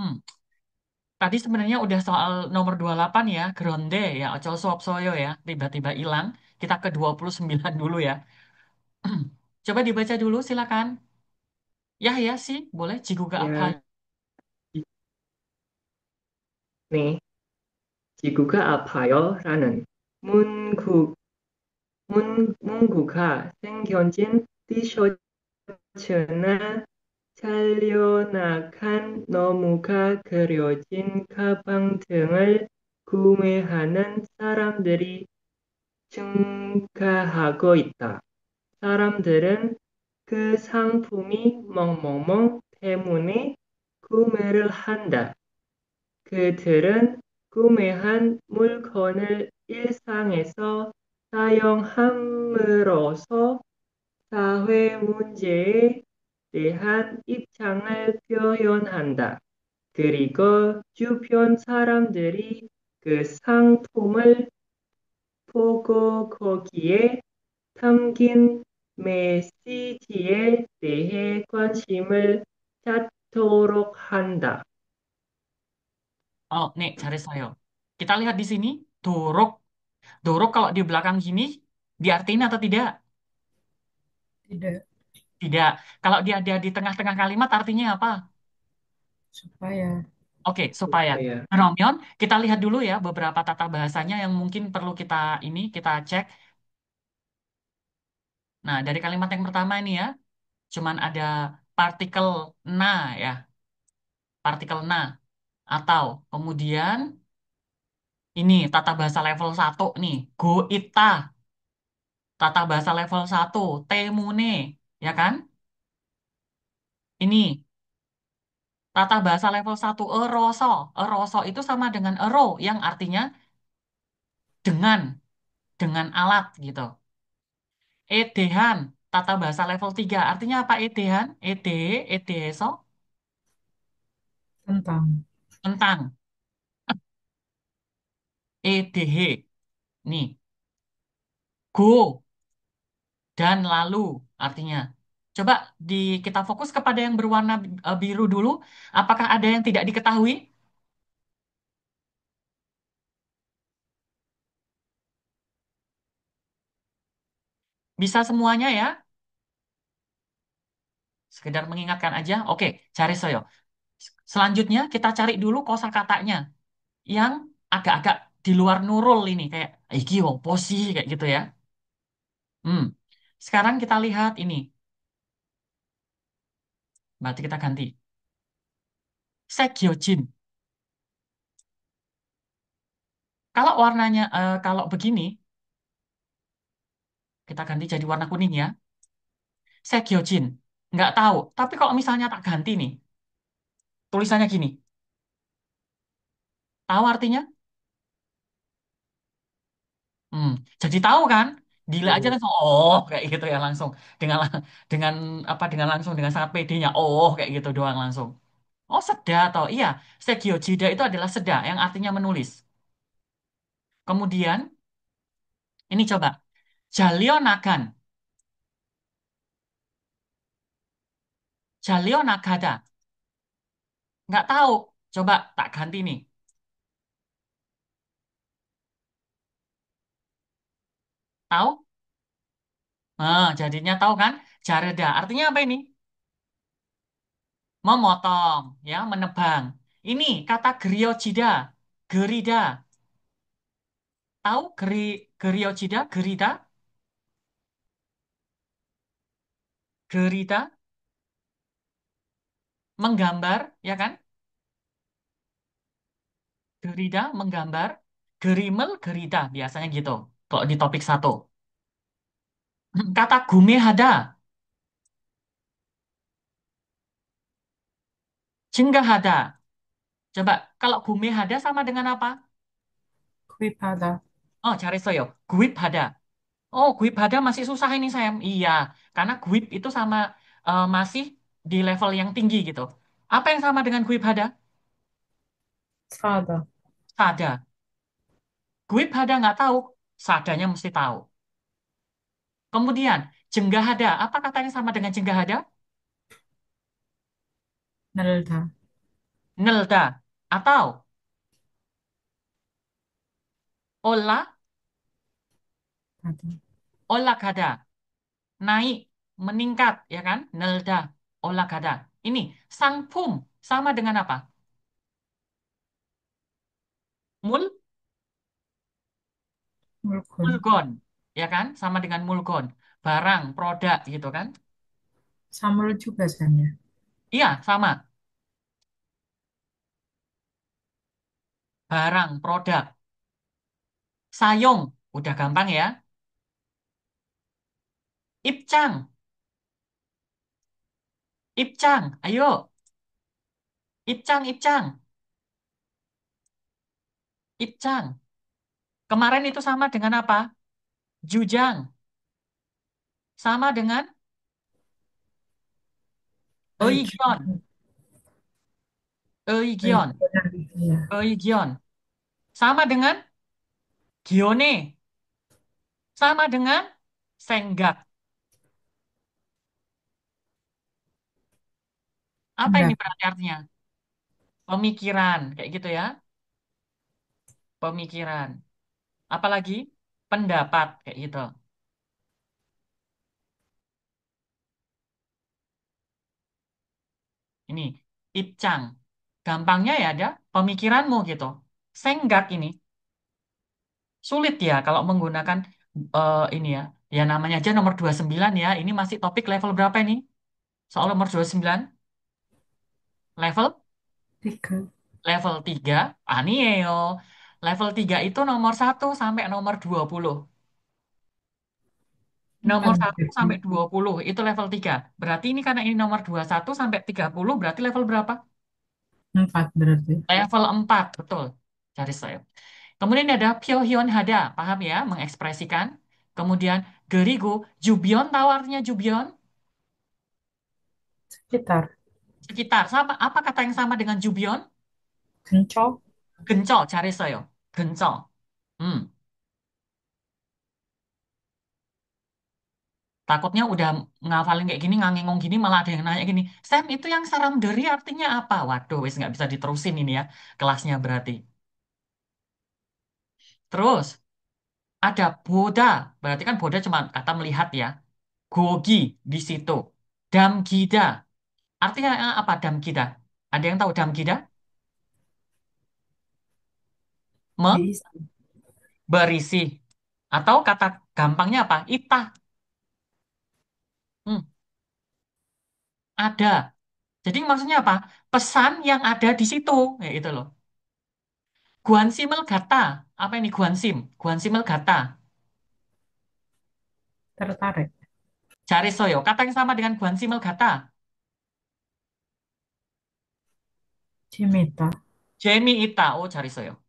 Hmm. Tadi sebenarnya udah soal nomor 28 ya, Gronde ya, Ocol Suapsoyo ya, tiba-tiba hilang. Kita ke 29 dulu ya. Coba dibaca dulu silakan. Ya ya sih, boleh. Jiguga apa? Ya, 네, 지구가 아파요. 라는 문구가 생겨진 티셔츠나 잘려나간 너무가 그려진 가방 등을 구매하는 사람들이 증가하고 있다. 사람들은 그 상품이 뭐뭐뭐 때문에 구매를 한다. 그들은 구매한 물건을 일상에서 사용함으로써 사회 문제에 대한 입장을 표현한다. 그리고 주변 사람들이 그 상품을 보고 거기에 담긴 메시지에 대해 관심을 갖도록 한다. Oh, nih, 잘했어요. Kita lihat di sini, dorok. Dorok kalau di belakang gini, diartiin atau tidak? Tidak. Tidak. Kalau dia ada di tengah-tengah kalimat, artinya apa? Supaya. Oke, supaya. supaya Romion, kita lihat dulu ya beberapa tata bahasanya yang mungkin perlu kita cek. Nah, dari kalimat yang pertama ini ya, cuman ada partikel na ya, partikel na atau kemudian ini tata bahasa level 1 nih, go ita, tata bahasa level 1 temune, ya kan? Ini tata bahasa level 1 eroso. Eroso itu sama dengan ero yang artinya dengan, dengan alat gitu. Edehan, tata bahasa level 3 artinya apa edehan? Edeso, Tentang. tentang. Edh, nih, go dan lalu artinya. Coba kita fokus kepada yang berwarna biru dulu. Apakah ada yang tidak diketahui? Bisa semuanya ya? Sekedar mengingatkan aja. Oke, cari saya. Selanjutnya kita cari dulu kosakatanya yang agak-agak di luar nurul ini kayak iki opo sih kayak gitu ya. Hmm. Sekarang kita lihat ini. Berarti kita ganti. Sekyojin. Kalau warnanya kalau begini, kita ganti jadi warna kuning ya. Sekyojin. Nggak tahu. Tapi kalau misalnya tak ganti nih, tulisannya gini. Tahu artinya? Hmm. Jadi tahu kan? Gila aja 네, langsung oh kayak gitu ya langsung dengan dengan dengan langsung dengan sangat pedenya oh kayak gitu doang langsung. Oh, seda toh. Iya, Segiojida itu adalah seda yang artinya menulis. Kemudian, ini coba. Jalionagan. Jalionagada. Nggak tahu. Coba tak ganti nih. Tahu? Nah, jadinya tahu kan? Jareda. Artinya apa ini? Memotong, ya, menebang. Ini kata griojida. Gerida. Tahu griojida? Gerida? Gerida? Menggambar, ya kan? Gerida, menggambar. Gerimel, gerida. Biasanya gitu. Kalau di topik satu. Kata gumehada. Jenggahada. Coba, kalau gumehada sama dengan apa? 구입하다. Oh, cari soyo. Guiphada. Oh, guiphada masih susah ini, Sam. Iya, karena guip itu sama masih di level yang tinggi gitu. Apa yang sama dengan guiphada? 사다. Sada. Guiphada nggak tahu. Sadanya mesti tahu. Kemudian, jenggahada. Apa katanya sama dengan jenggahada? 날다. Nelda. Atau olah, Tadi. olahkada. Naik, meningkat, ya kan? Nelda, olahkada. Ini, sangpum. Sama dengan apa? Mul, Mulkun. mulgon. Ya kan? Sama dengan mulgon. Barang, produk, gitu kan? Samul juga San ya. Iya, sama. Barang, produk. Sayong, udah gampang ya. Ipcang, ipcang, ayo. Ipcang, ipcang, ipcang. Kemarin itu sama dengan apa? Jujang. Sama dengan Baju. Eugion. Baju. Eugion. Iya. Eugion. Sama dengan Gione. Sama dengan Senggak. Apa ini Pendapat. berarti artinya? Pemikiran. Kayak gitu ya. Pemikiran. Apalagi? Pendapat. Kayak gitu. Ini. Ipcang. Gampangnya ya ada pemikiranmu gitu. Senggak ini. Sulit ya kalau menggunakan ini ya. Ya namanya aja nomor 29 ya. Ini masih topik level berapa ini? Soal nomor 29. Level? Tiga. Level 3. Ah, nih yo. Level 3 itu nomor 1 sampai nomor 20. Nomor Empat satu berarti. sampai 20 itu level 3. Berarti ini karena ini nomor 21 sampai 30 berarti level berapa? Empat berarti. Level 4 betul. Cari saya. Kemudian ada Pyohyun Hada, paham ya? Mengekspresikan. Kemudian Gerigo, Jubion, tahu artinya Jubion? Sekitar. Sekitar. Sama, apa kata yang sama dengan Jubion? Kencok. Gencol, cari saya. Gencol. Hmm. Takutnya udah ngafalin kayak gini, ngangengong gini, malah ada yang nanya gini, Sam, itu yang saramderi artinya apa? Waduh, wis nggak bisa diterusin ini ya, kelasnya berarti. Terus, ada Boda, berarti kan Boda cuma kata melihat ya. Gogi di situ. Damgida, artinya apa Damgida? Ada yang tahu Damgida? Diisi. Berisi. Atau kata gampangnya apa? Itah. Hmm, ada. Jadi maksudnya apa? Pesan yang ada di situ. Ya itu loh. Guansimel Gata. Apa ini Guansim? Guansimel Gata. Tertarik. Cari Soyo. Kata yang sama dengan Guansimel Gata. Cimeta. Jamie Ita. Oh, cari Soyo.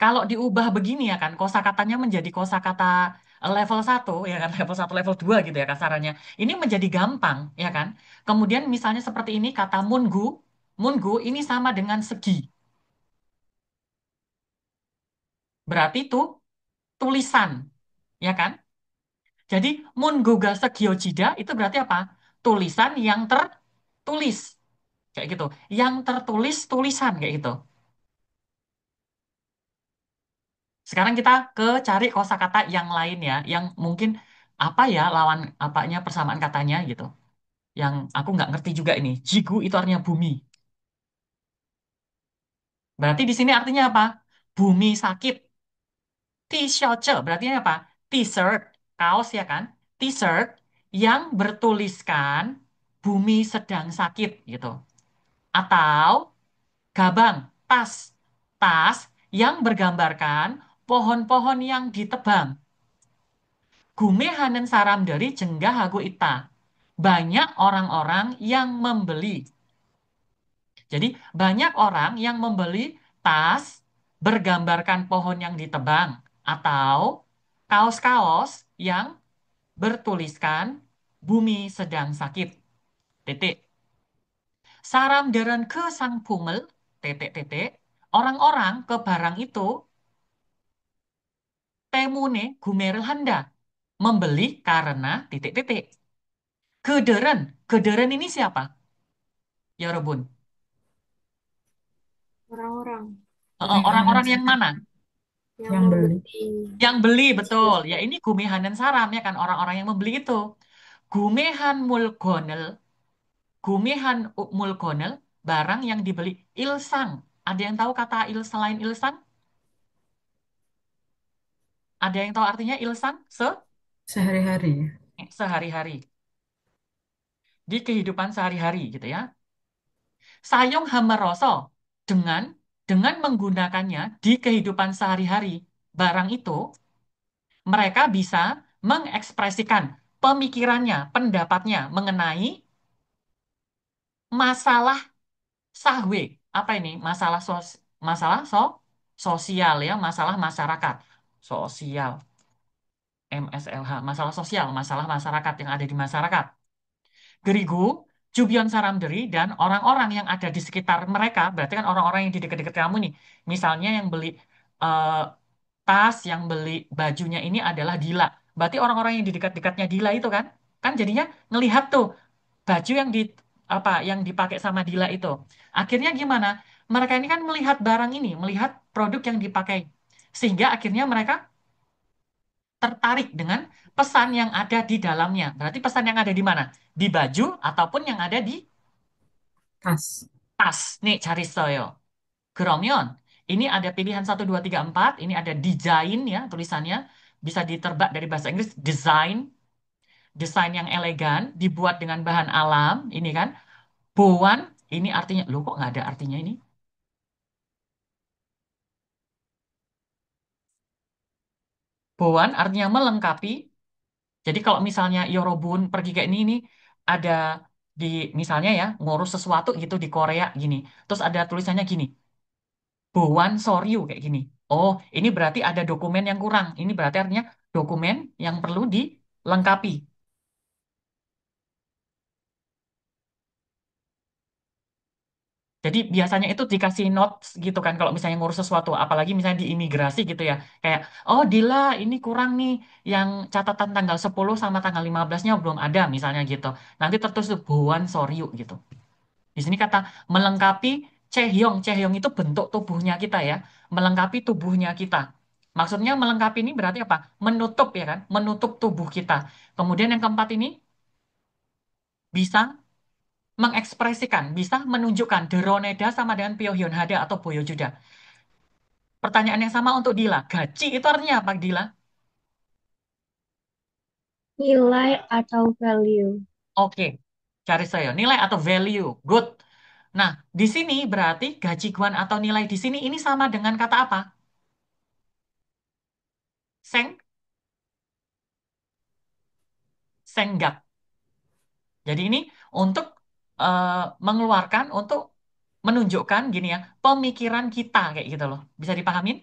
Kalau diubah begini ya kan, kosakatanya menjadi kosakata level 1 ya kan, level 1 level 2 gitu ya kasarannya. Ini menjadi gampang, ya kan? Kemudian misalnya seperti ini kata mungu, mungu ini sama dengan segi. Berarti itu tulisan, ya kan? Jadi mungoga segiojida itu berarti apa? Tulisan yang tertulis. Kayak gitu. Yang tertulis tulisan kayak gitu. Sekarang kita ke cari kosakata yang lain ya, yang mungkin apa ya lawan apanya persamaan katanya gitu. Yang aku nggak ngerti juga ini. Jigu itu artinya bumi. Berarti di sini artinya apa? Bumi sakit. T-shirt berarti apa? T-shirt, kaos ya kan? T-shirt yang bertuliskan bumi sedang sakit gitu. Atau gabang, tas. Tas yang bergambarkan pohon-pohon yang ditebang. Gumehanen saram dari jenggah hago ita. Banyak orang-orang yang membeli. Jadi banyak orang yang membeli tas bergambarkan pohon yang ditebang atau kaos-kaos yang bertuliskan bumi sedang sakit. Titik. Saram deren ke sang pungel, titik-titik. Orang-orang ke barang itu temune gumeril handa. Membeli karena titik-titik. Gederen. Gederen ini siapa? Ya Robun. Orang-orang. Gumihanan Orang-orang yang Saran. mana? Yang beli. Yang beli, betul. Ya Sesuatu. ini gumehanan saram ya kan. Orang-orang yang membeli itu. Gumehan mulgonel. Gumehan mulgonel. Barang yang dibeli. Ilsang. Ada yang tahu kata selain ilsang? Ada yang tahu artinya ilsang? Sehari-hari ya. Sehari-hari. Di kehidupan sehari-hari gitu ya. Sayong hamaroso. Dengan menggunakannya di kehidupan sehari-hari. Barang itu mereka bisa mengekspresikan pemikirannya, pendapatnya mengenai masalah sahwe. Apa ini? Masalah sosial ya, masalah masyarakat. Sosial, MSLH, masalah sosial, masalah masyarakat yang ada di masyarakat. Gerigu, Jubyon Saramderi, dan orang-orang yang ada di sekitar mereka, berarti kan orang-orang yang di dekat-dekat kamu nih. Misalnya yang beli eh, tas, yang beli bajunya ini adalah Dila. Berarti orang-orang yang di dekat-dekatnya Dila itu kan, kan jadinya ngelihat tuh baju yang yang dipakai sama Dila itu. Akhirnya gimana? Mereka ini kan melihat barang ini, melihat produk yang dipakai. Sehingga akhirnya mereka tertarik dengan pesan yang ada di dalamnya. Berarti pesan yang ada di mana? Di baju ataupun yang ada di Tas. tas. Nih, cari saya. Keromion. Ini ada pilihan 1, 2, 3, 4. Ini ada desain ya, tulisannya. Bisa diterbak dari bahasa Inggris. Desain. Desain yang elegan. Dibuat dengan bahan alam. Ini kan. Bowan. Ini artinya. Loh, kok nggak ada artinya ini? Bowan artinya melengkapi. Jadi kalau misalnya Yorobun pergi ke ini ada di misalnya ya ngurus sesuatu gitu di Korea gini. Terus ada tulisannya gini, Bowan Soryu kayak gini. Oh, ini berarti ada dokumen yang kurang. Ini berarti artinya dokumen yang perlu dilengkapi. Jadi biasanya itu dikasih notes gitu kan kalau misalnya ngurus sesuatu, apalagi misalnya di imigrasi gitu ya. Kayak, oh Dila ini kurang nih yang catatan tanggal 10 sama tanggal 15-nya belum ada misalnya gitu. Nanti tertulis tuh Bowan Soryu gitu. Di sini kata melengkapi Chaehyung. Chaehyung itu bentuk tubuhnya kita ya. Melengkapi tubuhnya kita. Maksudnya melengkapi ini berarti apa? Menutup ya kan? Menutup tubuh kita. Kemudian yang keempat ini bisa mengekspresikan, bisa menunjukkan Deroneda sama dengan Pyohyun Hada atau Boyojuda. Pertanyaan yang sama untuk Dila. Gaji itu artinya apa, Dila? Nilai atau value. Oke, cari saya. Nilai atau value. Good. Nah, di sini berarti gaji guan atau nilai di sini ini sama dengan kata apa? Seng, senggak. Jadi ini untuk eh, mengeluarkan, untuk menunjukkan gini ya, pemikiran kita kayak gitu loh. Bisa dipahamin?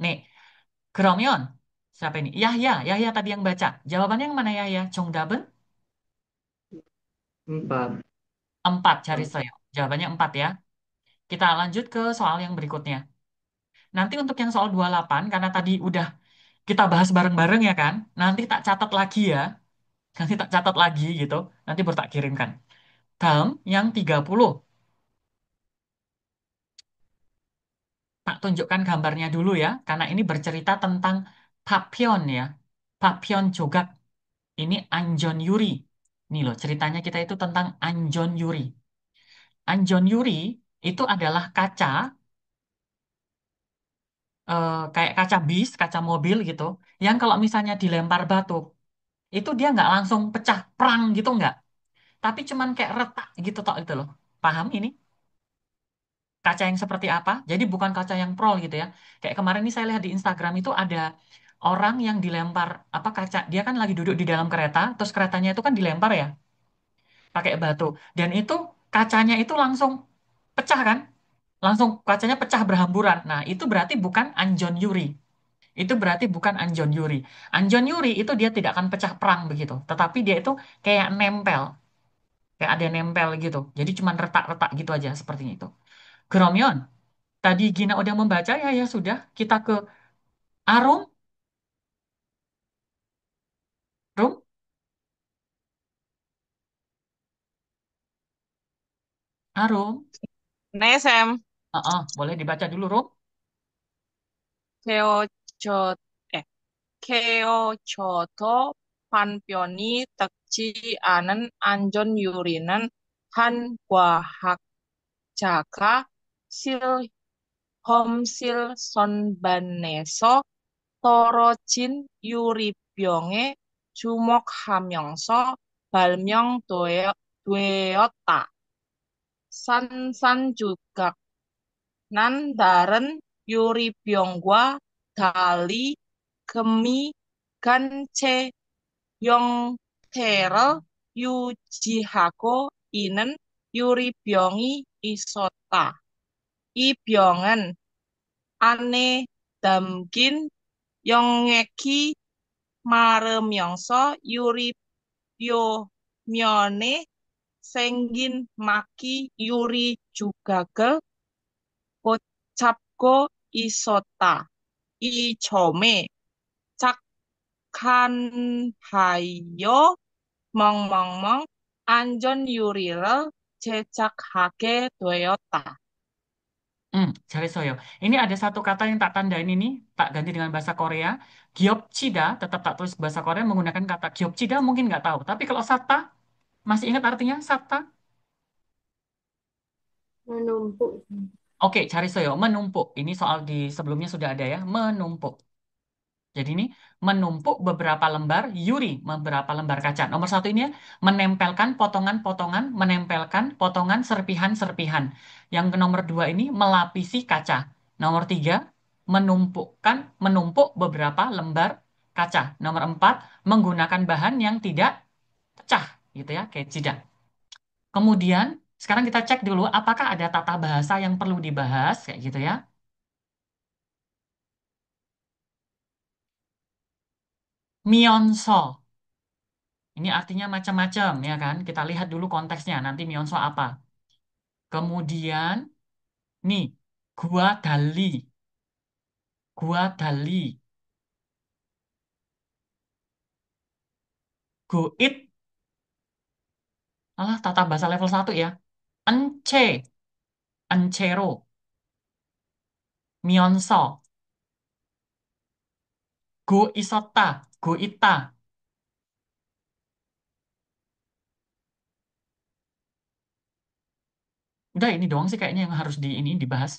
Nih, Geromyon. Siapa ini? Yahya. Yahya tadi yang baca. Jawabannya yang mana Yahya? Chongdaben? empat, Empat, cari saya. Jawabannya empat ya. Kita lanjut ke soal yang berikutnya. Nanti untuk yang soal 28, karena tadi udah kita bahas bareng-bareng ya kan. Nanti tak catat lagi ya. Nanti tak catat lagi gitu. Nanti baru tak kirimkan. Dalam yang 30. Tak tunjukkan gambarnya dulu ya, karena ini bercerita tentang Papyeon ya. Papyeon Jogak. Ini Anjon Yuri. Nih loh, ceritanya kita itu tentang Anjon Yuri. Anjon Yuri itu adalah kaca, kayak kaca bis, kaca mobil gitu, yang kalau misalnya dilempar batu, itu dia nggak langsung pecah perang gitu nggak, tapi cuman kayak retak gitu tok itu loh. Paham ini? Kaca yang seperti apa? Jadi bukan kaca yang prol gitu ya. Kayak kemarin nih saya lihat di Instagram itu ada orang yang dilempar apa kaca. Dia kan lagi duduk di dalam kereta, terus keretanya itu kan dilempar ya, pakai batu. Dan itu kacanya itu langsung pecah kan? Langsung kacanya pecah berhamburan. Nah, itu berarti bukan Anjon Yuri. Itu berarti bukan Anjon Yuri. Anjon Yuri itu dia tidak akan pecah perang begitu. Tetapi dia itu kayak nempel. Kayak ada nempel gitu. Jadi cuman retak-retak gitu aja seperti itu. Geromyon, tadi Gina udah membaca ya, ya sudah. Kita ke Arum, rum, arum. Nesem, Boleh dibaca dulu, rum. keocho, eh, keochoto panpioni tek지 않은 안전 요리는 한 과학자가 실험실 선반에서 떨어진 유리병에 주목하면서 발명되었다. 산산조각 난 다른 유리병과 달리 금이 간체 형태를 유지하고 있는 유리병이 있었다. 이 병은 안에 담긴 용액이 마르면서 유리 표면에 생긴 막이 유리 조각을 붙잡고 있었다. 이 점에 착안하여 멍멍멍 안전 유리를 제작하게 되었다. 잘했어요. Ini ada satu kata yang tak tandain ini, tak ganti dengan bahasa Korea. Gyopchida, tetap tak tulis bahasa Korea menggunakan kata gyopchida, mungkin nggak tahu. Tapi kalau satta, masih ingat artinya satta? Menumpuk. Oke, 잘했어요. Menumpuk. Ini soal di sebelumnya sudah ada ya, menumpuk. Jadi ini menumpuk beberapa lembar yuri, beberapa lembar kaca. Nomor satu ini ya, menempelkan potongan-potongan, menempelkan potongan serpihan-serpihan. Yang ke nomor dua ini melapisi kaca. Nomor tiga, menumpuk beberapa lembar kaca. Nomor empat, menggunakan bahan yang tidak pecah, gitu ya, kayak tidak. Kemudian, sekarang kita cek dulu apakah ada tata bahasa yang perlu dibahas, kayak gitu ya. Mionso. Ini artinya macam-macam ya kan? Kita lihat dulu konteksnya. Nanti mionso apa? Kemudian nih, gua dali. Gua dali. Goit. Alah, tata bahasa level satu ya. Ence. Encero. Mionso. Go isota. Go ita. Udah ini doang sih kayaknya yang harus di ini dibahas.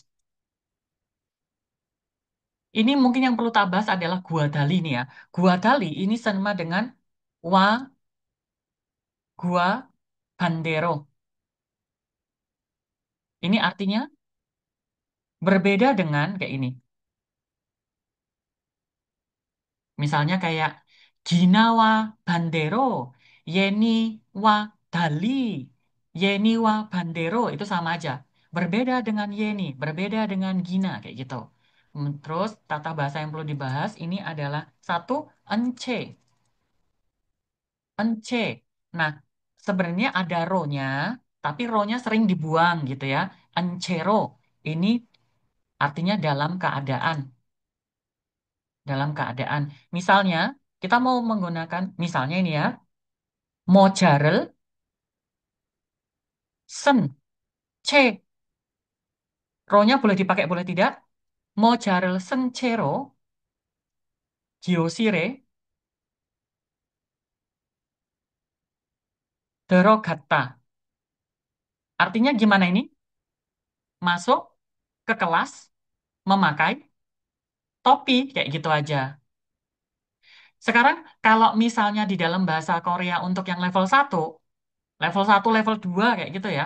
Ini mungkin yang perlu tabas adalah gua dali nih ya. Gua dali ini sama dengan wa gua bandero. Ini artinya berbeda dengan kayak ini. Misalnya kayak Gina wa bandero, Yeni wa dali, Yeni wa bandero itu sama aja. Berbeda dengan Yeni, berbeda dengan Gina kayak gitu. Terus tata bahasa yang perlu dibahas ini adalah satu ence, ence. Nah, sebenarnya ada ro-nya, tapi ro-nya sering dibuang gitu ya. Encero ini artinya dalam keadaan. Dalam keadaan. Misalnya, kita mau menggunakan, misalnya ini ya, mojarel, sen, ce. Ro-nya boleh dipakai, boleh tidak. Mojarel sen cero, giosire, derogata. Artinya gimana ini? Masuk ke kelas, memakai topi, kayak gitu aja. Sekarang, kalau misalnya di dalam bahasa Korea untuk yang level satu level 2 kayak gitu ya,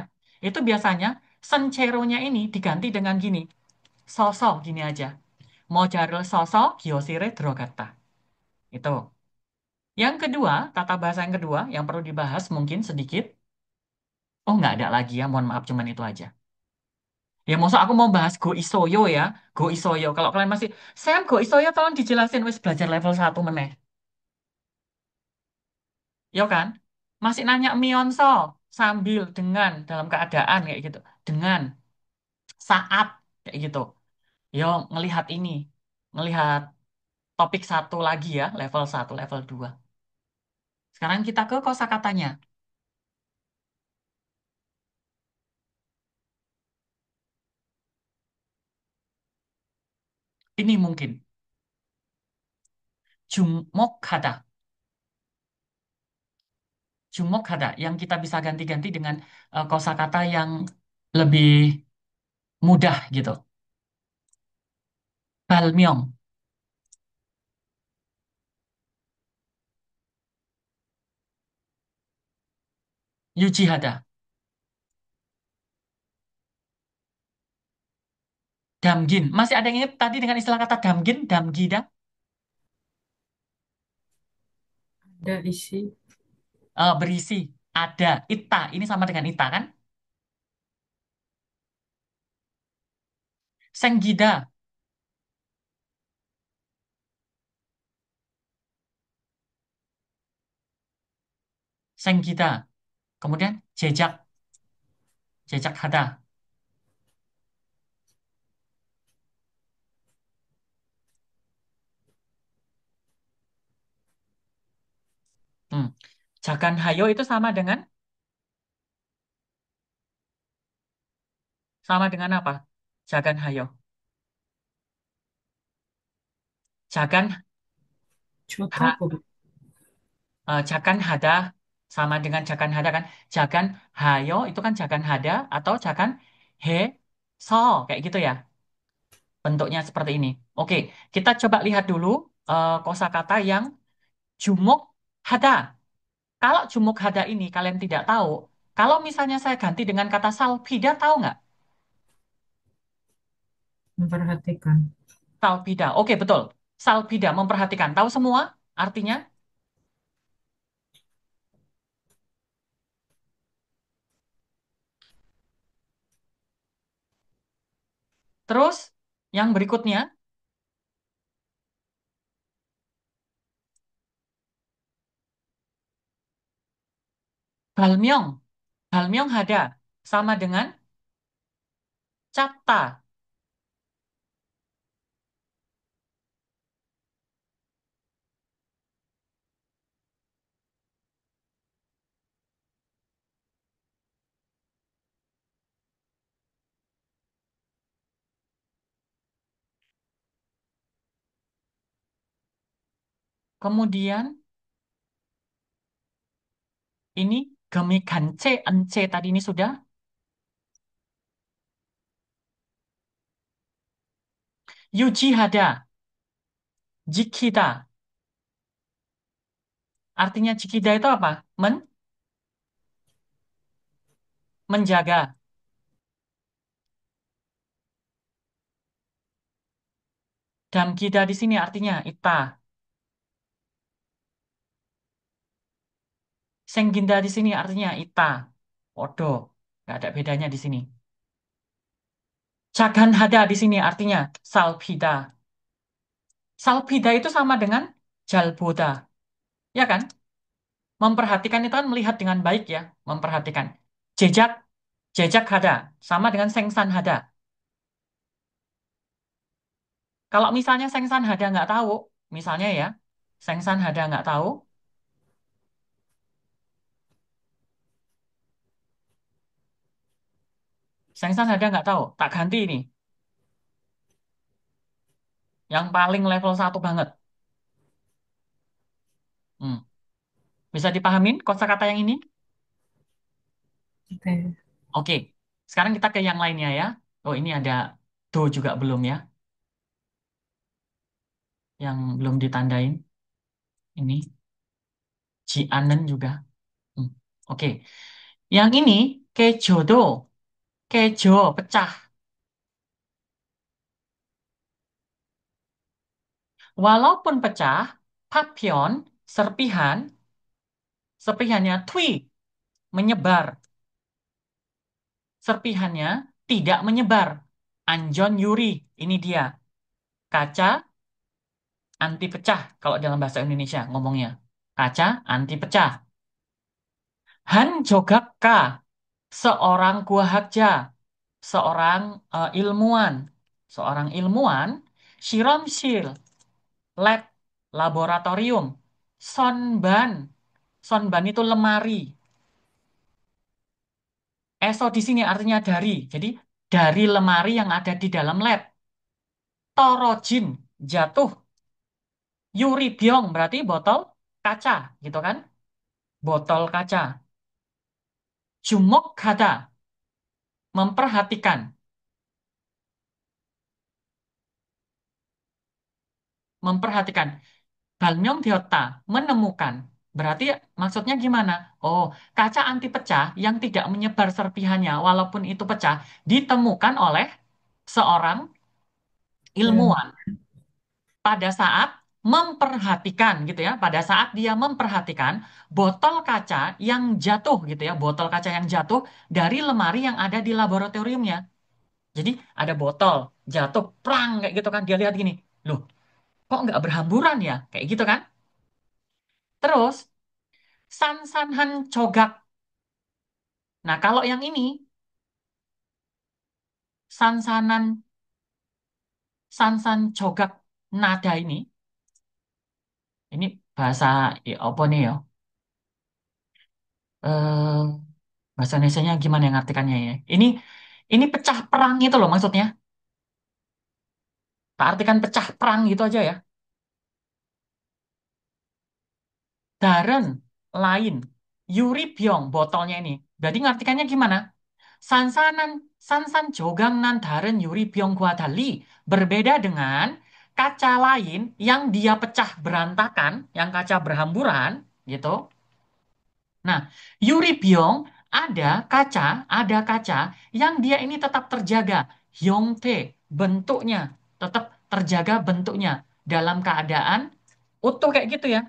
itu biasanya sencero-nya ini diganti dengan gini, sosok gini aja. Mojarel sosok Gyosire Drogata. Itu. Yang kedua, tata bahasa yang kedua yang perlu dibahas mungkin sedikit. Oh, nggak ada lagi ya. Mohon maaf, cuman itu aja. Ya, maksud aku mau bahas Go Isoyo ya. Go Isoyo. Kalau kalian masih, Sam, Go Isoyo tolong dijelasin. Wes belajar level satu meneh. Ya kan? Masih nanya Mionso. Sambil, dengan, dalam keadaan kayak gitu. Dengan, saat, kayak gitu. Yo, ngelihat ini. Ngelihat. topik satu lagi ya, level satu, level 2. Sekarang kita ke kosakatanya. Ini mungkin. Jumokhada. Jumokhada yang kita bisa ganti-ganti dengan kosakata yang lebih mudah gitu. Balmyeong, Yujihada, Damgin. Masih ada yang ingat tadi dengan istilah kata damgin, damgida? Ada isi. Berisi. Ada. Ita. Ini sama dengan ita kan? Senggida. Senggida. Kemudian jejak. Jejak hada. Hmm. Jagan hayo itu sama dengan apa? Jagan hayo. Jagan Coto ha, apa, Bu? jagan hada sama dengan jagan hada kan? Jagan hayo itu kan jagan hada atau jagan he so kayak gitu ya. Bentuknya seperti ini. Oke, kita coba lihat dulu kosakata yang jumuk hada. Kalau jumuk hada ini kalian tidak tahu, kalau misalnya saya ganti dengan kata salpida, tahu nggak? Memperhatikan. Salpida. Oke, betul. Salpida, memperhatikan. Tahu semua artinya? Terus, yang berikutnya, balmyeong. Balmyeong hada. Sama dengan capta. Kemudian, ini gemikance, ence tadi ini sudah. Yuji hada. Jikida. Artinya jikida itu apa? Menjaga. Damkida di sini artinya ita. Sengginda di sini artinya ita. Odo. Nggak ada bedanya di sini. Jagan hada di sini artinya salbida. Salbida itu sama dengan jalboda. Ya kan? Memperhatikan itu kan melihat dengan baik ya. Memperhatikan. Jejak. Jejak hada. Sama dengan sengsan hada. Kalau misalnya sengsan hada nggak tahu. Misalnya ya. Sengsan hada nggak tahu. Sengsan hada nggak tahu. Tak ganti ini. Yang paling level satu banget. Hmm. Bisa dipahamin kosakata yang ini? Oke. Oke, sekarang kita ke yang lainnya ya. Oh, ini ada do juga belum ya, yang belum ditandain. Ini Cianen juga. Hmm, Oke, yang ini kejodo, kejo pecah. Walaupun pecah, papion, serpihan, serpihannya tui, menyebar. Serpihannya tidak menyebar. Anjon Yuri, ini dia. Kaca anti pecah kalau dalam bahasa Indonesia ngomongnya. Kaca anti pecah. Han Jogakka, seorang gua hakja, seorang ilmuwan, seorang ilmuwan, Shiromshil, lab, laboratorium. Sonban. Sonban itu lemari. Eso di sini artinya dari. Jadi dari lemari yang ada di dalam lab. Torojin, jatuh. Yuri byong berarti botol kaca, gitu kan? Botol kaca. Jumok kata, memperhatikan. Memperhatikan. Balmyeong diota, menemukan. Berarti maksudnya gimana? Oh, kaca anti pecah yang tidak menyebar serpihannya walaupun itu pecah ditemukan oleh seorang Ilmu. ilmuwan pada saat memperhatikan gitu ya. Pada saat dia memperhatikan botol kaca yang jatuh gitu ya, botol kaca yang jatuh dari lemari yang ada di laboratoriumnya. Jadi ada botol jatuh, prang kayak gitu kan. Dia lihat gini, loh, kok nggak berhamburan ya? Kayak gitu kan. Terus Sansanhan Cogak. Nah, kalau yang ini, Sansanan, Sansan Cogak nada ini bahasa ya, apa nih ya? Eh, bahasa Indonesianya gimana yang artikannya ya? Ini pecah perang itu loh maksudnya. Tak artikan pecah perang gitu aja ya. Daren, lain. Yuri Byong, botolnya ini. Jadi ngartikannya gimana? Sansanan, Sansan Jogang Daren Yuri Byong Gua Dali. Berbeda dengan kaca lain yang dia pecah berantakan, yang kaca berhamburan, gitu. Nah, Yuri Byong ada kaca yang dia ini tetap terjaga. Hyongtae, bentuknya tetap terjaga bentuknya dalam keadaan utuh kayak gitu ya.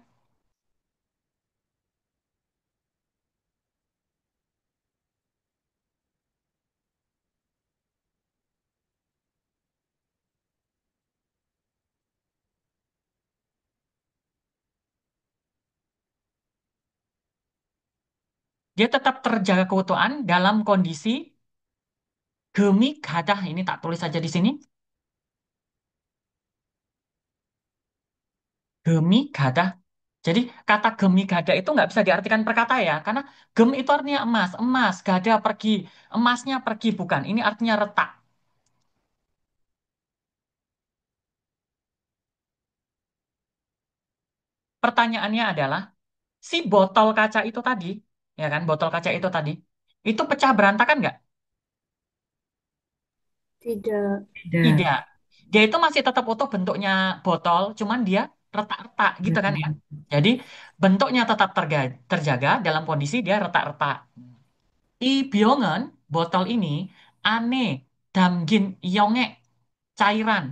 Dia tetap terjaga keutuhan dalam kondisi gemi gadah. Ini tak tulis saja di sini. Gemi gadah. Jadi kata gemi gada itu nggak bisa diartikan perkata ya, karena gem itu artinya emas, emas, gada pergi, emasnya pergi bukan. Ini artinya retak. Pertanyaannya adalah si botol kaca itu tadi, ya kan, botol kaca itu pecah berantakan nggak? Tidak. Tidak. Tidak. Dia itu masih tetap utuh bentuknya botol, cuman dia retak-retak gitu kan ya. Hmm. Jadi bentuknya tetap terjaga dalam kondisi dia retak-retak. I Byongen, botol ini, ane, damgin, yonge, cairan.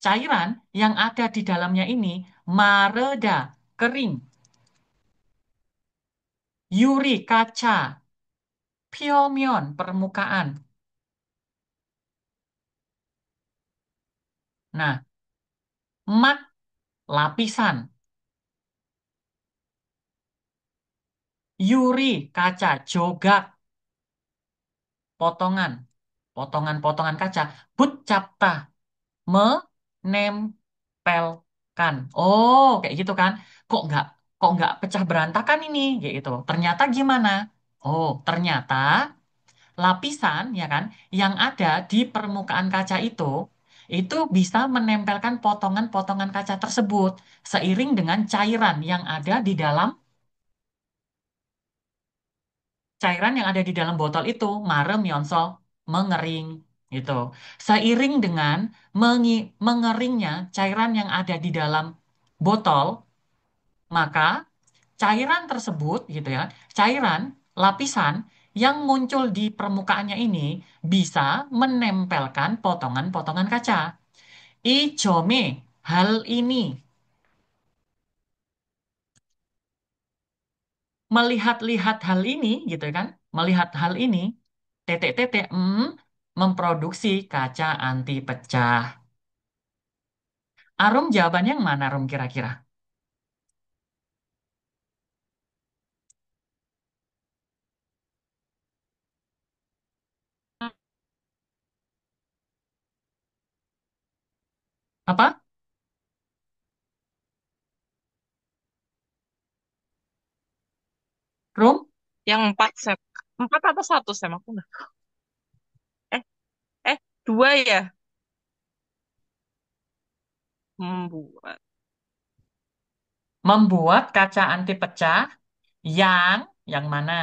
Cairan yang ada di dalamnya ini, mareda, kering. Yuri, kaca. Pyeongmyeon, permukaan. Nah, mat, lapisan. Yuri, kaca. Jogak, potongan. Potongan-potongan kaca. But capta, menempelkan. Oh, kayak gitu kan. Kok nggak kok nggak pecah berantakan ini? Gitu. Ternyata gimana? Oh, ternyata lapisan ya kan yang ada di permukaan kaca itu bisa menempelkan potongan-potongan kaca tersebut seiring dengan cairan yang ada di dalam botol itu marem yonso mengering gitu. Seiring dengan mengeringnya cairan yang ada di dalam botol, maka cairan tersebut gitu ya, cairan lapisan yang muncul di permukaannya ini bisa menempelkan potongan-potongan kaca. Ijome, hal ini, melihat-lihat hal ini gitu kan, melihat hal ini, titik-titik, memproduksi kaca anti pecah. Arum jawabannya yang mana, Arum kira-kira? Apa? Rum, Yang empat Sam. Empat atau satu Sam? Aku nggak. Eh, eh, dua ya? Membuat. membuat kaca anti pecah yang mana?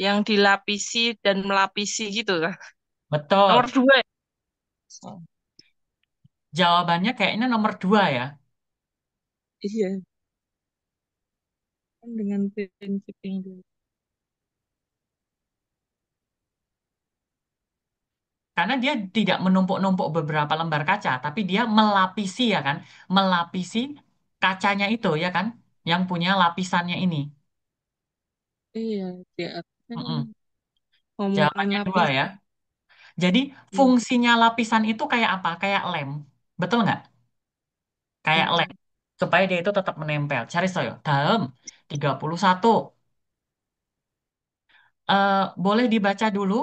Yang dilapisi dan melapisi gitu kan? Nomor Betul. dua ya? Jawabannya kayaknya nomor 2 ya. Iya, kan dengan prinsip yang dulu. Karena dia tidak menumpuk-numpuk beberapa lembar kaca, tapi dia melapisi ya kan, melapisi kacanya itu ya kan, yang punya lapisannya ini. Iya, dia kan Mm-mm. ngomongin Jawabannya 2 lapis. ya. Jadi Iya. fungsinya lapisan itu kayak apa? Kayak lem. Betul nggak? Kayak lem. Mm-mm. Supaya dia itu tetap menempel. Cari saya. Dalam 31. Boleh dibaca dulu?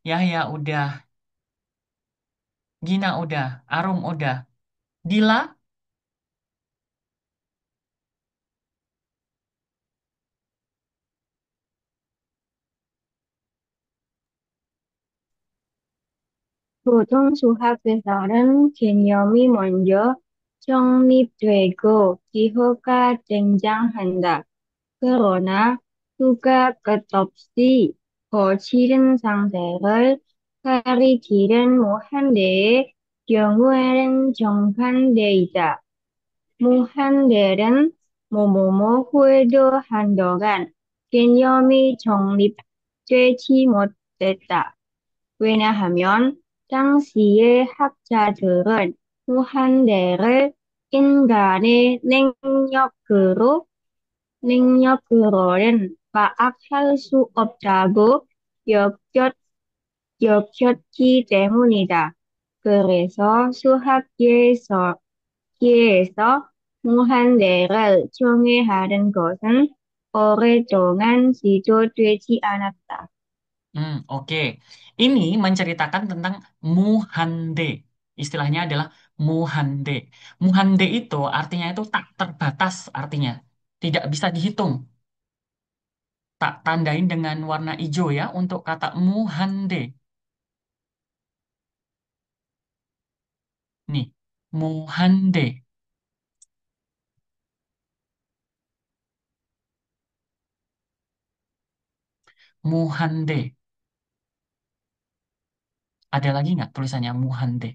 Ya udah. Gina udah. Arum udah. Dila? 보통 수학에서는 개념이 먼저 정립되고 기호가 등장한다. 그러나 수가 끝없이 거칠은 상태를 가리키는 무한대의 경우에는 정반대이다. 무한대는 뭐뭐뭐 후에도 한동안 개념이 정립되지 못했다. 왜냐하면 당시의 학자들은 무한대를 인간의 능력으로는 파악할 수 없다고 여겼, 여겼기 때문이다. 그래서 수학계에서 무한대를 정의하는 것은 오랫동안 시도되지 않았다. Oke. Ini menceritakan tentang muhande. Istilahnya adalah muhande. Muhande itu artinya itu tak terbatas artinya. Tidak bisa dihitung. Tak tandain dengan warna hijau ya untuk kata muhande. Nih, muhande. Muhande. Ada lagi nggak tulisannya muhande?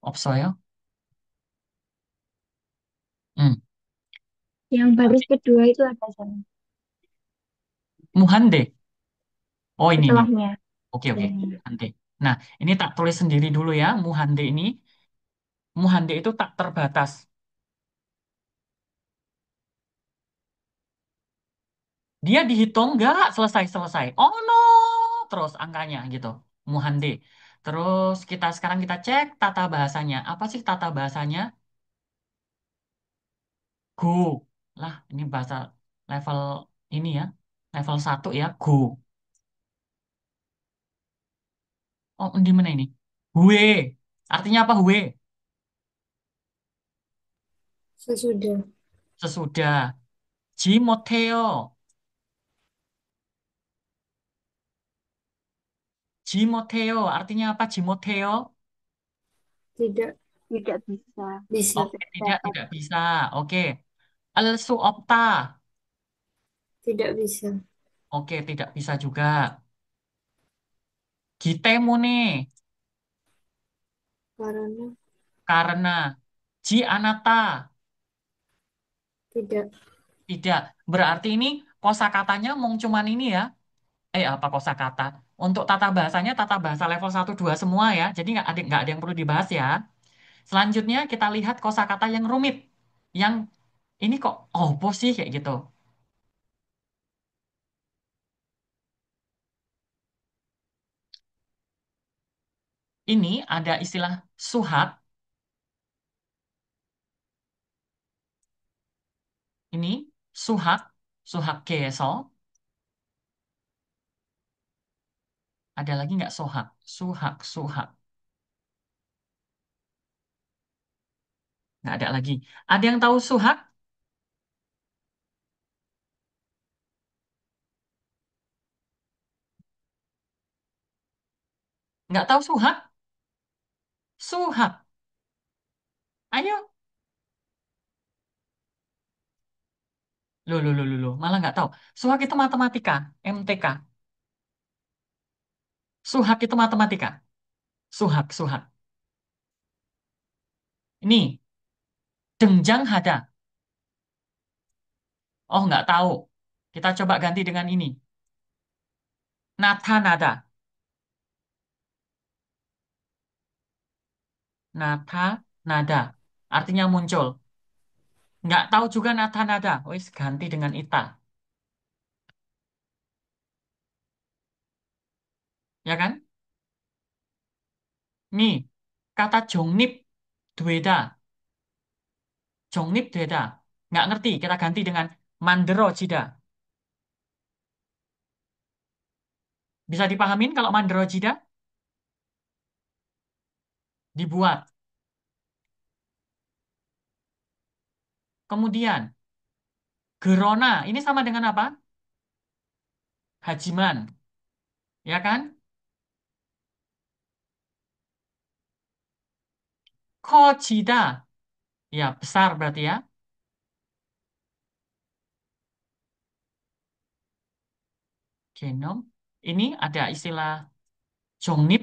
Opsoyo? Hmm. Yang baris kedua itu ada sama Muhande. Oh ini. setelahnya. Oke. Muhande. Nah, ini tak tulis sendiri dulu ya. Muhande ini. Muhande itu tak terbatas. Dia dihitung nggak selesai-selesai. Oh no, terus angkanya gitu. Muhande. Terus sekarang kita cek tata bahasanya. Apa sih tata bahasanya? Go. Lah, ini bahasa level ini ya. Level 1 ya, go. Oh, di mana ini? Hue. Artinya apa hue? Sesudah. Sesudah. Jimoteo. Jimoteo. Artinya apa Jimoteo? Tidak Tidak bisa. bisa. Oke, Tidak tidak, dapat. tidak bisa. Oke. Opta. Tidak bisa. Oke, tidak bisa juga. Gitemone. Karena Karena. Ji anata. tidak Tidak. Berarti ini kosakatanya mung cuman ini ya. Apa kosakata? Untuk tata bahasa level 1 2 semua ya. Jadi nggak ada yang perlu dibahas ya. Selanjutnya kita lihat kosakata yang rumit. Yang ini kok opo sih kayak gitu. Ini ada istilah suhak. Ini suhak. Suhak keso. Ada lagi nggak sohak? Suhak, suhak. Nggak ada lagi. Ada yang tahu suhak? Nggak tahu suhak? Suhak. Ayo. Loh, loh, loh, loh, loh. Malah nggak tahu. Suhak itu matematika. MTK. Suhak itu matematika. Suhak, suhak. Ini. Dengjang hada. Oh, nggak tahu. Kita coba ganti dengan ini. Natha nada. Natha nada. Artinya muncul. Nggak tahu juga natha nada. Wis ganti dengan ita. Ya kan? Nih. Kata jongnip. Dweda. Jongnip dweda. Nggak ngerti. Kita ganti dengan mandero jida. Bisa dipahamin kalau mandero jida? Dibuat. Kemudian. Gerona. Ini sama dengan apa? Hajiman. Ya kan? Kojida. Ya, besar berarti ya. Genom. Ini ada istilah jongnip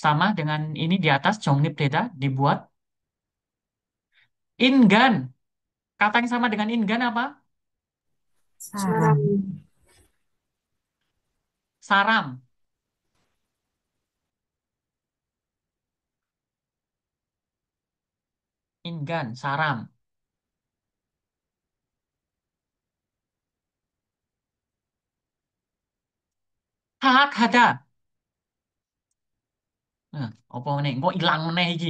sama dengan ini di atas jongnip deda dibuat. Ingan. Kata yang sama dengan ingan apa? Saram. Saram. Ingan, saram. Hak hada. Apa meneh? Engko ilang meneh iki.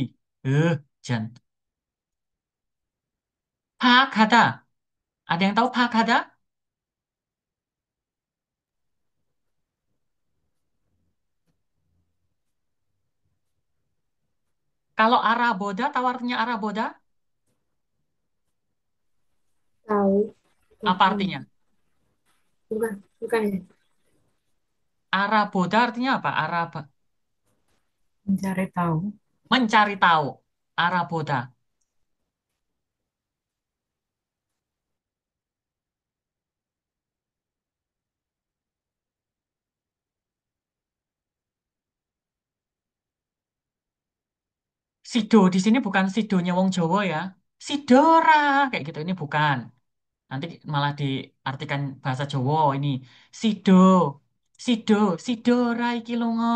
Jan. Hak hada. Ada yang tahu hak hada? Kalau araboda, tahu artinya araboda? Tahu. Apa Tapi artinya? bukan, bukan ya. Araboda artinya apa? Mencari tahu. Mencari tahu. Araboda. Sido di sini bukan sidonya wong Jawa ya. Sidora kayak gitu ini bukan. Nanti malah diartikan bahasa Jawa ini. Sido, sido, sidora iki lunga.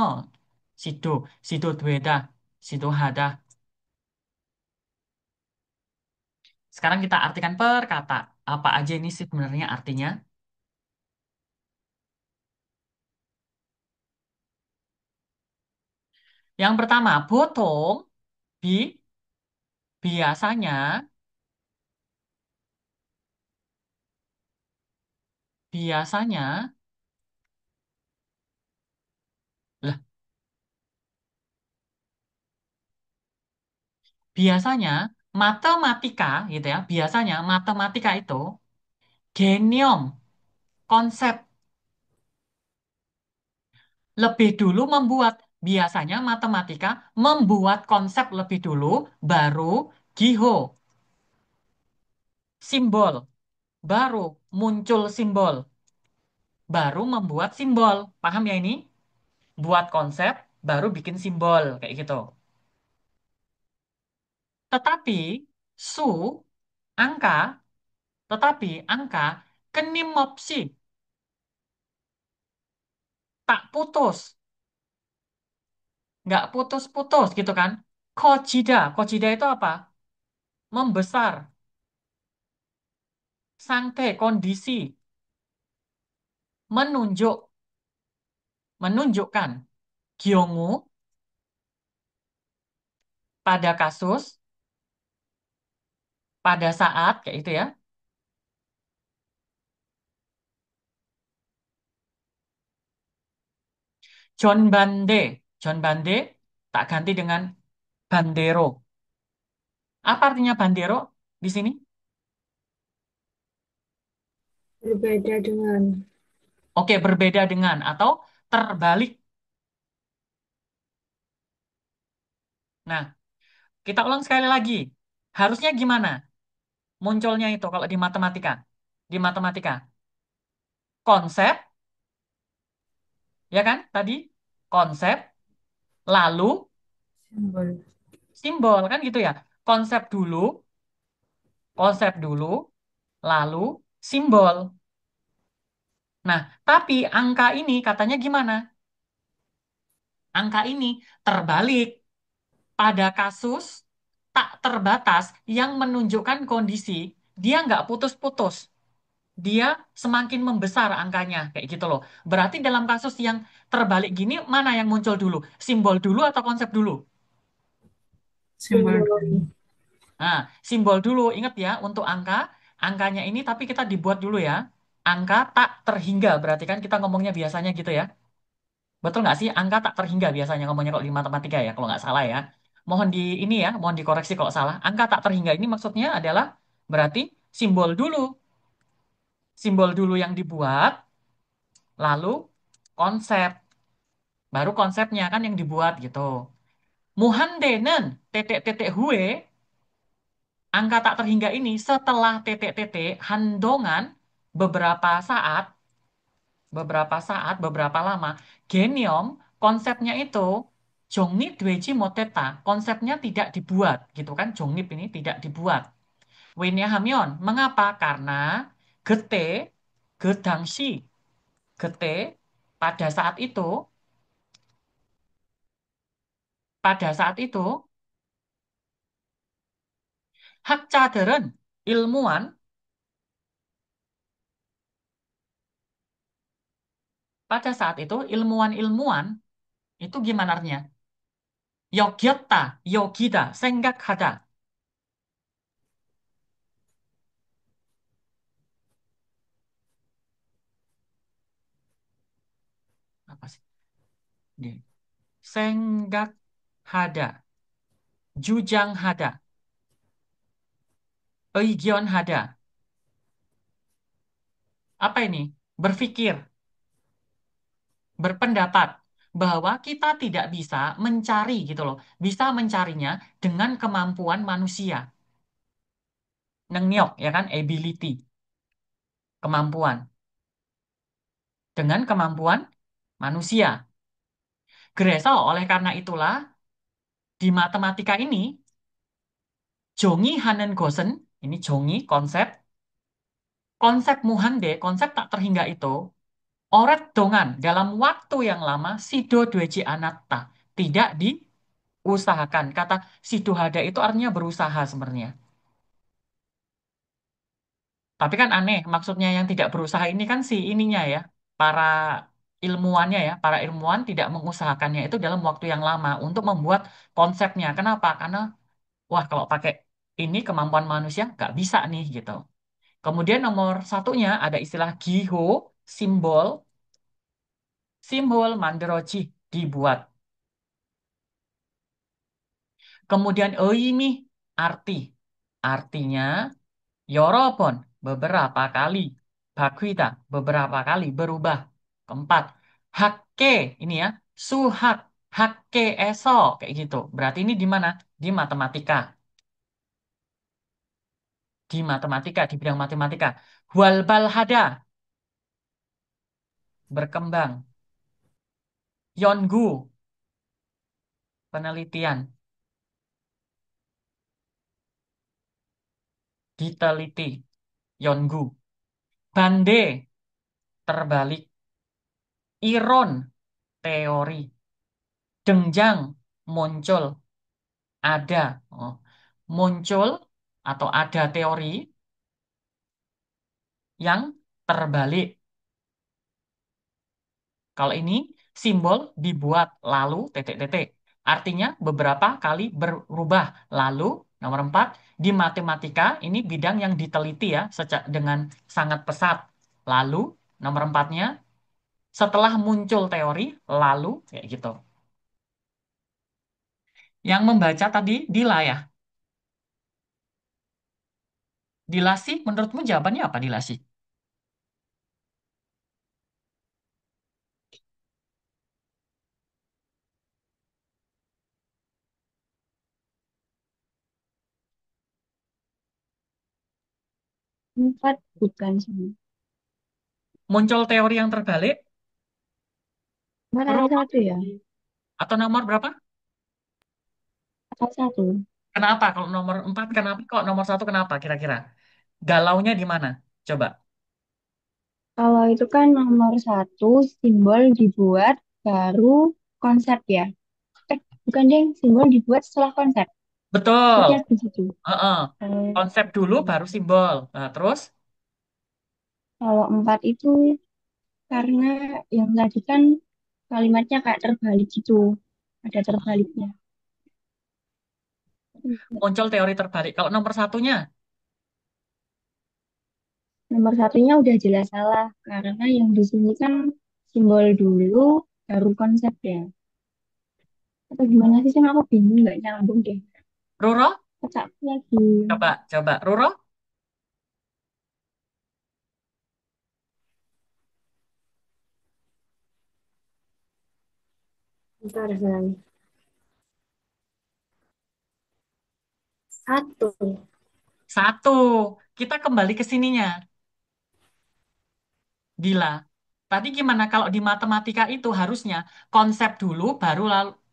Sido, sido dweda, sido hada. Sekarang kita artikan per kata. Apa aja ini sih sebenarnya artinya? Yang pertama, botong, bi, biasanya, biasanya, lah, biasanya matematika gitu ya. Biasanya matematika itu genium, konsep lebih dulu membuat. Biasanya matematika membuat konsep lebih dulu, baru giho, simbol, baru muncul simbol, baru membuat simbol. Paham ya ini? Buat konsep, baru bikin simbol, kayak gitu. Tetapi, su, angka, tetapi angka, kenimopsi, tak putus, nggak putus-putus gitu kan. Kojida, kojida itu apa? Membesar, sangte, kondisi, menunjuk, menunjukkan. Gyongu, pada kasus, pada saat, kayak itu ya. John Bande, John Bande, tak ganti dengan bandero. Apa artinya bandero di sini? Berbeda dengan. Oke, berbeda dengan atau terbalik. Nah, kita ulang sekali lagi. Harusnya gimana munculnya itu kalau di matematika? Di matematika, konsep, ya kan? Tadi konsep, lalu Simbol. simbol kan gitu ya. Konsep dulu, konsep dulu, lalu simbol. Nah, tapi angka ini katanya gimana? Angka ini terbalik pada kasus tak terbatas yang menunjukkan kondisi dia nggak putus-putus. Dia semakin membesar angkanya, kayak gitu loh. Berarti dalam kasus yang terbalik gini, mana yang muncul dulu? Simbol dulu atau konsep dulu? Simbol Simbol. dulu. Nah, simbol dulu. Ingat ya, untuk angka, angkanya ini tapi kita dibuat dulu ya. Angka tak terhingga, berarti kan kita ngomongnya biasanya gitu ya. Betul nggak sih? Angka tak terhingga biasanya ngomongnya kalau di matematika ya, kalau nggak salah ya. Mohon di ini ya, mohon dikoreksi kalau salah. Angka tak terhingga ini maksudnya adalah berarti simbol dulu. Simbol dulu yang dibuat, lalu konsep. Baru konsepnya kan yang dibuat gitu. Muhandenen, titik-titik hue, angka tak terhingga ini setelah titik-titik handongan beberapa saat, beberapa lama, geniom konsepnya itu jongnip dweji moteta, konsepnya tidak dibuat gitu kan, jongnip ini tidak dibuat. Wenya hamyon, mengapa? Karena gete, gedangsi, gete pada saat itu, pada saat itu hakcaderun ilmuwan pada saat itu ilmuwan-ilmuwan itu gimana artinya? Yogyata, yogida, senggak hada. Apa sih? Di senggak hada, jujang hada, eigion hada. Apa ini? Berpikir, berpendapat bahwa kita tidak bisa mencari gitu loh. Bisa mencarinya dengan kemampuan manusia. Nengnyok ya kan? Ability, kemampuan. Dengan kemampuan manusia. Gresel oleh karena itulah di matematika ini Jongi Hanen Gosen, ini Jongi konsep Muhande, konsep tak terhingga itu, oret dongan dalam waktu yang lama sido dueji anatta, tidak diusahakan. Kata sido hada itu artinya berusaha sebenarnya. Tapi kan aneh, maksudnya yang tidak berusaha ini kan si ininya ya, para ilmuwannya ya, para ilmuwan tidak mengusahakannya itu dalam waktu yang lama untuk membuat konsepnya. Kenapa? Karena wah kalau pakai ini kemampuan manusia nggak bisa nih gitu. Kemudian nomor satunya ada istilah giho, simbol, simbol manderoji dibuat. Kemudian eimi, arti. Artinya yorobon, beberapa kali. Bakuita, beberapa kali berubah. Keempat, hakke, ini ya, suhak, hakke eso, kayak gitu. Berarti ini di mana? Di matematika. Di matematika, di bidang matematika. Walbal hada, berkembang. Yongu, penelitian. Diteliti, Yongu. Bande, terbalik. Iron, teori. Dengjang, muncul. Ada. Oh. Muncul atau ada teori yang terbalik. Kalau ini simbol dibuat lalu titik-titik. Artinya beberapa kali berubah. Lalu nomor 4 di matematika ini bidang yang diteliti ya dengan sangat pesat. Lalu nomor empatnya setelah muncul teori lalu kayak gitu. Yang membaca tadi Dila ya. Dila sih menurutmu jawabannya apa Dila sih? Empat bukan sih. Muncul teori yang terbalik, Empat atau Roro, satu ya? atau nomor berapa? Atau satu. Kenapa kalau nomor 4 kenapa? Kok nomor satu kenapa kira-kira? Galaunya di mana? Coba. Kalau itu kan nomor satu simbol dibuat baru konsep ya. Bukan deh, simbol dibuat setelah konsep. Betul. Maksudnya di situ. Heeh. Konsep dulu Oke. baru simbol. Nah, terus Kalau empat itu karena yang tadi kan kalimatnya kayak terbalik gitu. Ada terbaliknya. muncul teori terbalik. Kalau nomor satunya, Nomor satunya udah jelas salah. Karena yang di sini kan simbol dulu baru konsep ya. Atau gimana sih, Sam? Aku bingung nggak nyambung deh. Roro, Kocak lagi. coba, Roro, Bentar, sayang. Satu. satu. Kita kembali ke sininya. Gila. Tadi gimana kalau di matematika itu harusnya konsep dulu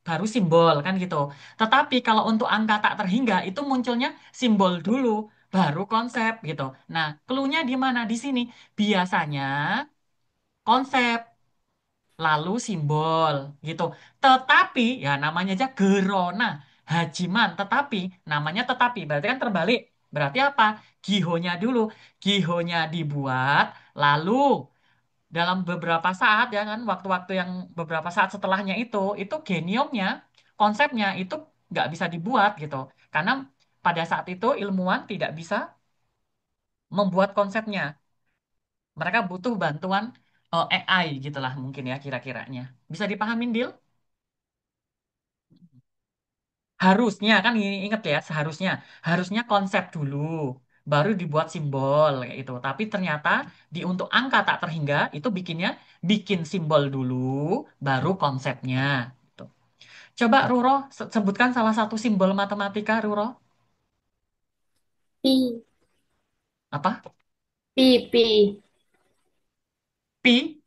baru simbol kan gitu. Tetapi kalau untuk angka tak terhingga itu munculnya simbol dulu baru konsep gitu. Nah, clue-nya di mana? Di sini. Biasanya konsep lalu simbol gitu. Tetapi ya namanya aja gerona, hajiman, tetapi berarti kan terbalik. Berarti apa? Gihonya dulu. Gihonya dibuat lalu dalam beberapa saat ya kan waktu-waktu yang beberapa saat setelahnya itu geniumnya konsepnya itu nggak bisa dibuat gitu karena pada saat itu ilmuwan tidak bisa membuat konsepnya mereka butuh bantuan AI gitulah mungkin ya kira-kiranya bisa dipahamin Dil? Harusnya kan ini inget ya seharusnya harusnya konsep dulu baru dibuat simbol kayak itu tapi ternyata di untuk angka tak terhingga itu bikin simbol dulu baru konsepnya gitu. Coba Ruro sebutkan salah satu simbol matematika Ruro Pi. apa Pi. pi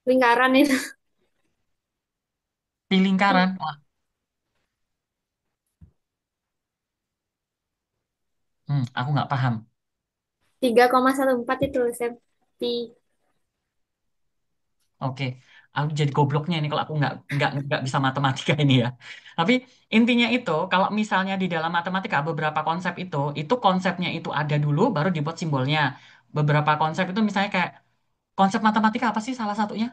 Lingkaran itu. pi lingkaran Pi. wah aku nggak paham. 3,14 itu, Sam. Pi. Oke, aku jadi gobloknya ini kalau aku nggak bisa matematika ini ya. Tapi intinya itu, kalau misalnya di dalam matematika beberapa konsep itu konsepnya itu ada dulu, baru dibuat simbolnya. Beberapa konsep itu misalnya kayak konsep matematika apa sih salah satunya?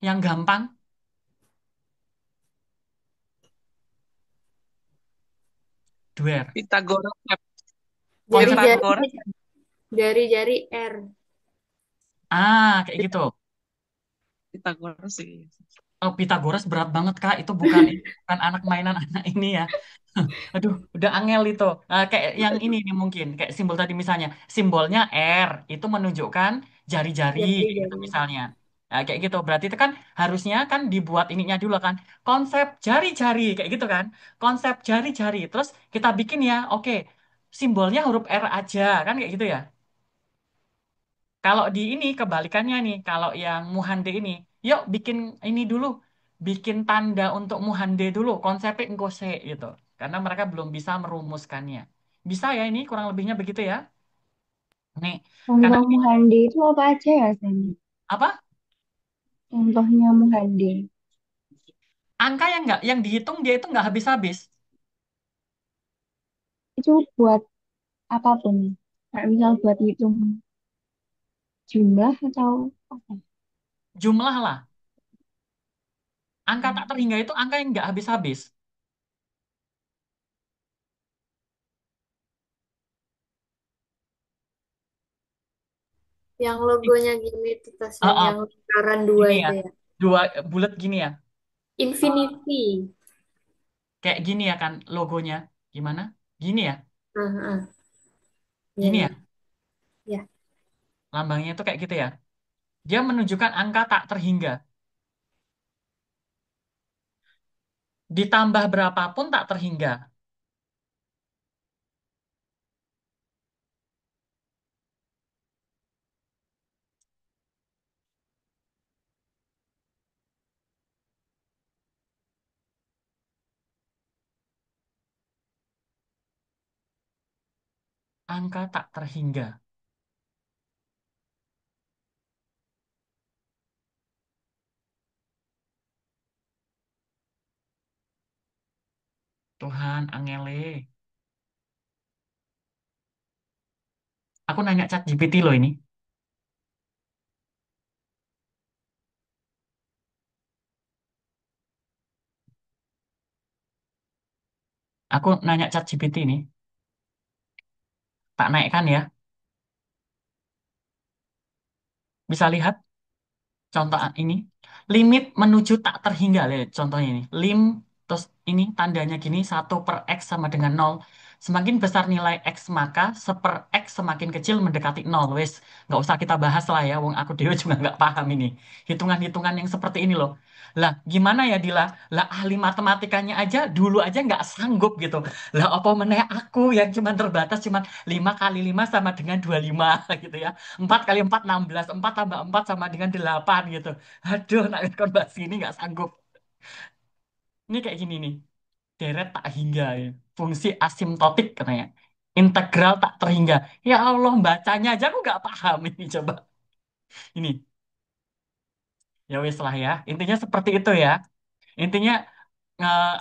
Yang gampang, dua. Pitagoras, Konsep Jari-jari. Pitagoras, Jari-jari R. kayak gitu. Pitagoras sih. Oh, Pitagoras berat banget Kak. Itu bukan anak mainan anak ini ya. Aduh, udah angel itu. Kayak yang ini nih mungkin, kayak simbol tadi misalnya, simbolnya R itu menunjukkan jari-jari kayak gitu Jari-jari. misalnya. Nah, kayak gitu. Berarti itu kan harusnya kan dibuat ininya dulu kan. Konsep jari-jari kayak gitu kan. Konsep jari-jari. Terus kita bikin ya, oke. Simbolnya huruf R aja kan kayak gitu ya. Kalau di ini kebalikannya nih, kalau yang Muhande ini, yuk bikin ini dulu, bikin tanda untuk Muhande dulu, konsepnya engkose gitu. Karena mereka belum bisa merumuskannya. Bisa ya ini kurang lebihnya begitu ya. Nih, karena Contoh ini Muhandi itu apa aja ya, Sam? apa? Contohnya Muhandi. Angka yang dihitung dia itu nggak habis-habis. Itu buat apapun. Kayak misal buat hitung jumlah atau apa? Jumlah lah. Angka tak terhingga itu angka yang nggak habis-habis. Yang logonya gini tuh, tas, Oh, Sam. oh, Yang lingkaran dua gini ya, itu ya. dua bulat gini ya, Infinity. kayak gini ya kan logonya. Gimana? Gini ya, Ah, ah. Iya, gini iya. ya. Ya. Lambangnya itu kayak gitu ya. Dia menunjukkan angka tak terhingga. Ditambah berapapun tak terhingga. Angka tak terhingga. Tuhan, angele. Aku nanya Chat GPT loh ini. Aku nanya Chat GPT ini. Tak naikkan ya. Bisa lihat contoh ini. Limit menuju tak terhingga. Lihat contohnya ini. Terus ini tandanya gini. 1/X sama dengan 0. Semakin besar nilai X maka 1/X semakin kecil mendekati 0. Wes, nggak usah kita bahas lah ya. Wong aku dewe juga nggak paham ini. Hitungan-hitungan yang seperti ini loh. Lah, gimana ya Dila? Lah, ahli matematikanya aja dulu aja nggak sanggup gitu. Lah, apa meneh aku yang cuma terbatas cuma 5 kali 5 sama dengan 25 gitu ya. 4 kali 4 16. 4 tambah 4 sama dengan 8 gitu. Aduh, nak kon bahas ini nggak sanggup. Ini kayak gini nih. Deret tak hingga ya. Fungsi asimtotik katanya. Integral tak terhingga. Ya Allah, bacanya aja aku nggak paham ini coba. Ini. Ya wes lah ya. Intinya seperti itu ya. Intinya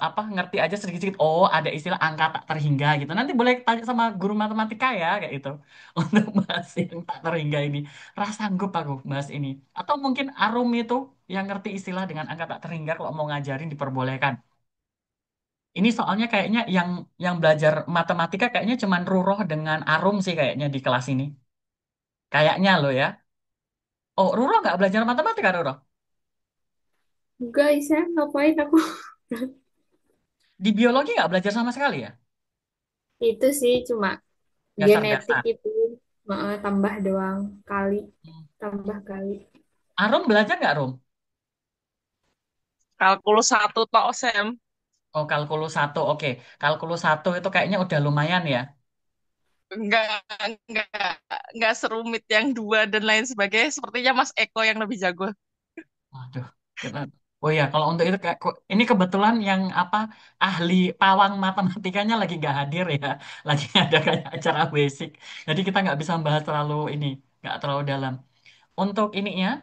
apa ngerti aja sedikit-sedikit. Oh, ada istilah angka tak terhingga gitu. Nanti boleh tanya sama guru matematika ya kayak itu. Untuk bahas yang tak terhingga ini. Rasa sanggup aku bahas ini. Atau mungkin Arum itu yang ngerti istilah dengan angka tak terhingga kalau mau ngajarin diperbolehkan. Ini soalnya kayaknya yang belajar matematika kayaknya cuman Ruroh dengan Arum sih kayaknya di kelas ini. Kayaknya loh ya. Oh, Ruroh nggak belajar matematika, Ruroh? Guys, ya, ngapain aku? Di biologi nggak belajar sama sekali ya? Itu sih cuma genetik Dasar-dasar. itu. Tambah doang. Kali. Tambah kali. Arum belajar nggak, Rum? Kalkulus satu tok, Sam. Oh, kalkulus satu, oke. Kalkulus satu itu kayaknya udah lumayan ya. Nggak, nggak, nggak serumit yang dua dan lain sebagainya. Sepertinya Mas Eko yang lebih jago. Waduh. Oh iya, kalau untuk itu ini kebetulan yang apa ahli pawang matematikanya lagi nggak hadir ya, lagi ada kayak acara basic. Jadi kita nggak bisa membahas terlalu ini, nggak terlalu dalam. Untuk ininya.